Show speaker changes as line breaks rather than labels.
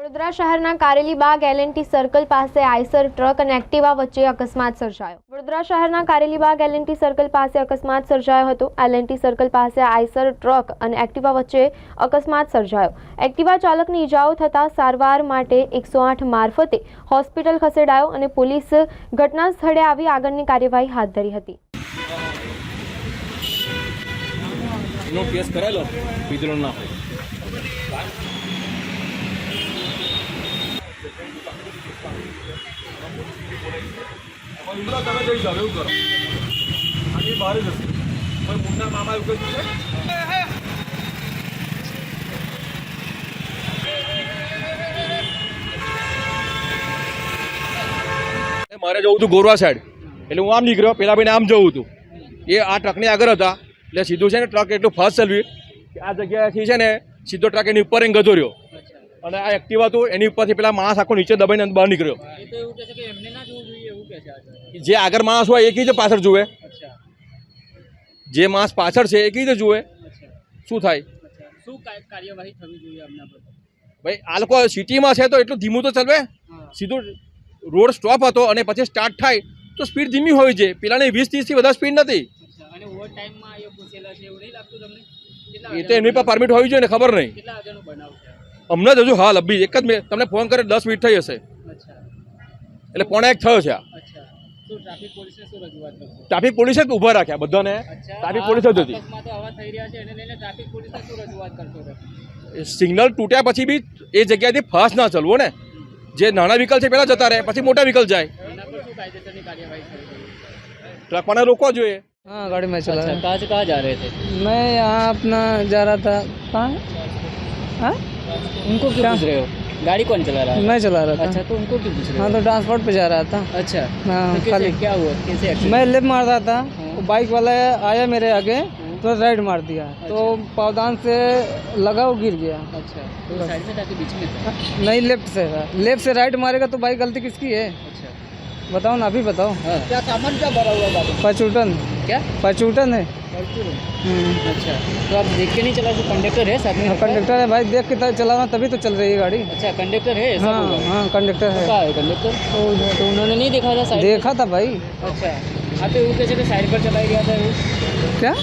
વડોદરા શહેરના કારેલીબાગ એલ&ટી સર્કલ પાસે Eicher truck અને એક્ટિવા વચ્ચે અકસ્માત સર્જાયો। વડોદરા શહેરના કારેલીબાગ એલ&ટી સર્કલ પાસે અકસ્માત સર્જાયો હતો। એલ&ટી સર્કલ પાસે આઈસર ટ્રક અને એક્ટિવા વચ્ચે અકસ્માત સર્જાયો। એક્ટિવા ચાલકને ઈજાઓ થતા સારવાર માટે 108 મારફતે હોસ્પિટલ ખસેડાયો અને પોલીસ ઘટના સ્થળે આવી આગળની કાર્યવાહી હાથ ધરી હતી।
નો કેસ કરાયેલો વિદ્રોહ ના તમે જઈ જાવ એવું કરો આની બહાર જ હશે કોઈ મુન્ના મામા એવું કહ્યું છે મારે જવું હતું ગોરવા સાઈડ એટલે હું આમ નીકળ્યો પેલા ભાઈને આમ જવું હતું એ આ ટ્રકની આગળ હતા એટલે સીધું છે ને ટ્રક એટલું ફાસ્ટ ચાલ્યું કે આ જગ્યાએથી છે ને સીધો ટ્રક એની ઉપર ગતો રહ્યો અને આ એક્ટિવા હતું એની ઉપરથી પેલા માણસ આખો નીચે દબાઈને બહાર નીકળ્યો। જે આગળ માણસ હોય એ કઈ રીતે પાછળ જુએ જે માણસ પાછળ છે એ કઈ રીતે જુએ શું થાય ભાઈ આ લોકો સિટીમાં છે તો એટલું ધીમું તો ચાલવે સીધું રોડ સ્ટોપ હતો અને પછી સ્ટાર્ટ થાય તો સ્પીડ ધીમી હોય છે પેલાને 20-30 થી વધારે સ્પીડ નથી એ તો એમની પર પરમિટ હોવી જોઈએ ને ખબર નહીં હમણાં જ હજુ હાલ અભી એક જ મિનિટ તમને ફોન કરે 10 મિનિટ થઈ હશે એટલે 1:45 થયો છે। ટ્રાફિક પોલીસે જ ઊભા રાખ્યા બધાને ટ્રાફિક પોલીસ જ હતી સિગ્નલ તૂટ્યા પછી બી એ જગ્યાએથી ફાસ્ટ ના ચાલવો ને જે નાના વ્હીકલ છે પેલા જતા રહે પછી મોટા व्हीकल જાય ट्रक वाले रोकवा જોઈએ।
हाँ गाड़ी में चला रहा।
कहाँ से कहाँ जा रहे थे?
मैं यहाँ अपना जा रहा था। कहाँ? हाँ?
उनको क्यों पूछ रहे हो? गाड़ी कौन चला रहा है?
मैं चला रहा था।
अच्छा तो उनको क्यों पूछ रहे हो?
हाँ तो ट्रांसपोर्ट पे जा रहा था।
अच्छा
हाँ
तो कैसे
खाली
क्या हुआ कैसे accident?
मैं लेफ्ट मार रहा था तो बाइक वाला आया मेरे आगे तो राइट मार दिया तो पावदान से लगा वो गिर गया।
अच्छा तो साइड से जाके बीच में था?
नहीं लेफ्ट से राइट मारेगा तो बाइक गलती किसकी है
अच्छा
बताओ ना अभी बताओ।
हाँ। क्या सामान क्या भरा हुआ गाड़ी?
पचूटन
क्या
पचूटन है।
अच्छा तो आप देख के नहीं चला तो कंडक्टर है साथ में?
कंडक्टर है भाई देख के चला रहा तभी तो चल रही है गाड़ी।
अच्छा कंडक्टर है ऐसा
हाँ
होगा?
हाँ कंडक्टर है।
कहाँ है कंडक्टर? तो उन्होंने नहीं देखा था साइड?
देखा था भाई।
अच्छा हाँ तो वो कैसे साइड पर चला गया था वो?
क्या